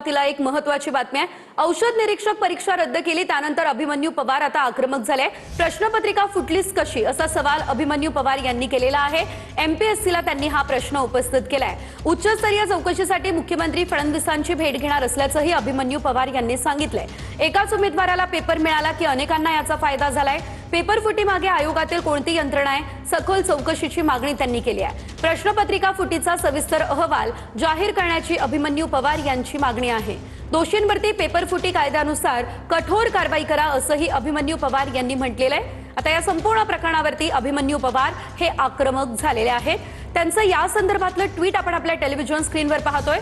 तिला एक महत्त्वाची बातमी आहे। औषध निरीक्षक परीक्षा रद्द केली त्यानंतर अभिमन्यू पवार आता आक्रमक झाले। प्रश्नपत्रिका फुटलीच कशी असा सवाल अभिमन्यू पवार यांनी केलेला आहे। एमपीएससीला त्यांनी हा प्रश्न उपस्थित केलाय। उच्चस्तरीय चौकशीसाठी मुख्यमंत्री फडणवीसांची भेट घेणार असल्याचंही अभिमन्यू पवार यांनी सांगितलंय। एकाच उमेदवाराला पेपर मिळाला की अनेकांना याचा फायदा झालाय। पेपर फुटी मागे आयोगातील कोणती यंत्रणा आहे, सखोल चौकशीची मागणी त्यांनी केली आहे। प्रश्नपत्रिका फुटीचा सविस्तर अहवाल जाहीर करण्याची अभिमन्यू पवार यांची मागणी आहे। दोषींवरती पेपर फुटी कायद्यानुसार कठोर कारवाई करा असंही अभिमन्यू पवार यांनी म्हटलेलं आहे। आता या संपूर्ण प्रकरणावरती अभिमन्यू पवार हे आक्रमक झालेले आहेत। त्यांचं या संदर्भातलं ट्विट आपण आपल्या टेलिव्हिजन स्क्रीनवर पाहतोय।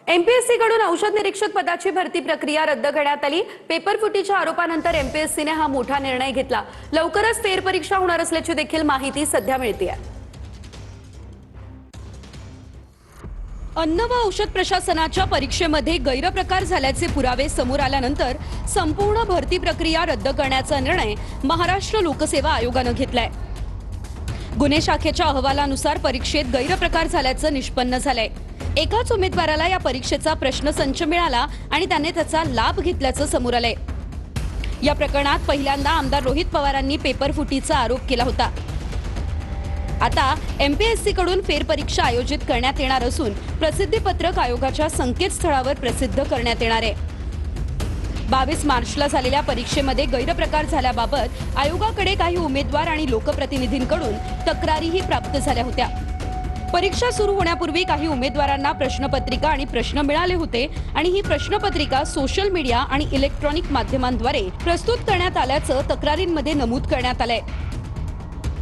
एमपीएससी कडून औषध निरीक्षक पदाची भरती प्रक्रिया रद्द करण्यात आली। पेपर फुटीच्या आरोपानंतर एमपीएससीने हा मोठा निर्णय घेतला। लवकरच फेरपरीक्षा होणार असल्याची देखील माहिती सध्या मिळते आहे। अन्न व औषध प्रशासनाच्या परीक्षेमध्ये गैरप्रकार झाल्याचे पुरावे समोर आल्यानंतर संपूर्ण भरती प्रक्रिया रद्द करण्याचा निर्णय महाराष्ट्र लोकसेवा आयोगाने घेतलाय। गुन्हे शाखेच्या अहवालानुसार परीक्षेत गैरप्रकार झाल्याचं निष्पन्न झालंय। एकाच उमेदवाराला या परीक्षेचा प्रश्नसंच मिळाला आणि त्याने त्याचा लाभ घेतल्याचं समोर आलंय। या प्रकरणात पहिल्यांदा आमदार रोहित पवारांनी पेपर फुटीचा आरोप केला होता। आता एमपीएससी कडून फेरपरीक्षा आयोजित करण्यात येणार असून प्रसिद्धीपत्रक आयोगाच्या संकेतस्थळावर प्रसिद्ध करण्यात येणार आहे। 22 मार्चला झालेल्या परीक्षेमध्ये गैरप्रकार झाल्याबाबत आयोगाकडे काही उमेदवार आणि लोकप्रतिनिधींकडून तक्रारीही प्राप्त झाल्या होत्या। परीक्षा सुरू होण्यापूर्वी काही उमेदवारांना प्रश्नपत्रिका आणि प्रश्न मिळाले होते आणि ही प्रश्नपत्रिका सोशल मीडिया आणि इलेक्ट्रॉनिक माध्यमांद्वारे प्रस्तुत करण्यात आल्याचं तक्रारींमध्ये नमूद करण्यात आलंय।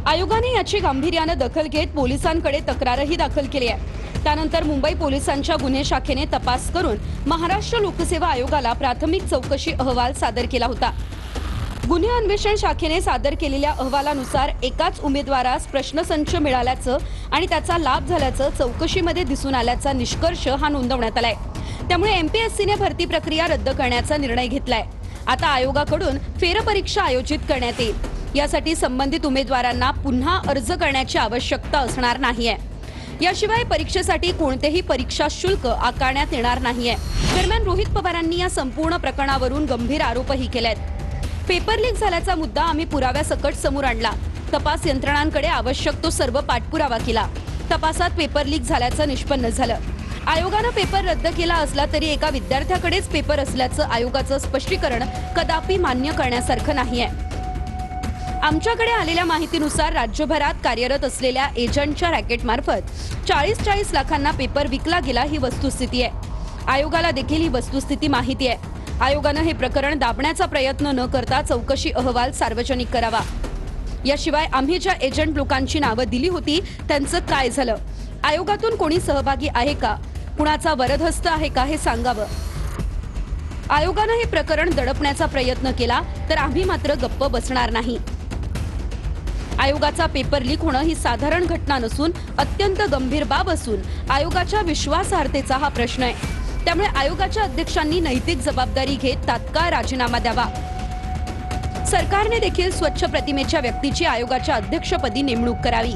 आयोगाने याची गांभीर्याने दखल घेत पोलिसांकडे तक्रारही दाखल केली आहे। त्यानंतर मुंबई पोलिसांच्या गुन्हे शाखेने तपास करून महाराष्ट्र लोकसेवा आयोगाला प्राथमिक चौकशी अहवाल सादर केला होता। गुन्हे अन्वेषण शाखेने सादर केलेल्या अहवालानुसार एकाच उमेदवारास प्रश्नसंच मिळाल्याचं आणि त्याचा लाभ झाल्याचं चौकशीमध्ये दिसून आल्याचा निष्कर्ष हा नोंदवण्यात आलाय। त्यामुळे एमपीएससीने भरती प्रक्रिया रद्द करण्याचा निर्णय घेतलाय। आता आयोगाकडून फेरपरीक्षा आयोजित करण्यात येईल। यासाठी संबंधित उमेदवारांना पुन्हा अर्ज करण्याची आवश्यकता असणार नाहीये। याशिवाय परीक्षेसाठी कोणतेही परीक्षा शुल्क आकारण्यात येणार नाहीये। दरम्यान रोहित पवारांनी या संपूर्ण प्रकरणावरून गंभीर आरोपही केलेत। पेपर लीक झाल्याचा मुद्दा आम्ही पुराव्यासकट समोर आणला। तपास यंत्रणांकडे आवश्यक तो सर्व पाठपुरावा केला। तपासात पेपर लीक झाल्याचं निष्पन्न झालं। आयोगाने पेपर रद्द केला असला तरी एका विद्यार्थ्याकडेच पेपर असल्याचं आयोगाचं स्पष्टीकरण कदापि मान्य करण्यासारखं नाहीये। आमच्याकडे आलेल्या माहितीनुसार राज्यभरात कार्यरत असलेल्या एजंटच्या रॅकेटमार्फत 40 लाखांना पेपर विकला गेला ही वस्तुस्थिती आहे। आयोगाला देखील ही वस्तुस्थिती माहिती आहे। आयोगाने हे प्रकरण दाबण्याचा प्रयत्न न करता चौकशी अहवाल सार्वजनिक करावा। याशिवाय आम्ही ज्या एजंट लोकांची नावं दिली होती त्यांचं काय झालं, आयोगातून कोणी सहभागी आहे का, कुणाचा वरदहस्त आहे का हे सांगावं। आयोगाने हे प्रकरण दडपण्याचा प्रयत्न केला तर आम्ही मात्र गप्प बसणार नाही। आयोगाचा पेपर लीक होणं ही साधारण घटना नसून अत्यंत गंभीर बाब असून आयोगाच्या विश्वासार्हतेचा हा प्रश्न आहे। त्यामुळे आयोगाच्या अध्यक्षांनी नैतिक जबाबदारी घेत तात्काळ राजीनामा द्यावा। सरकारने देखील स्वच्छ प्रतिमेच्या व्यक्तीची आयोगाच्या अध्यक्षपदी नेमणूक करावी।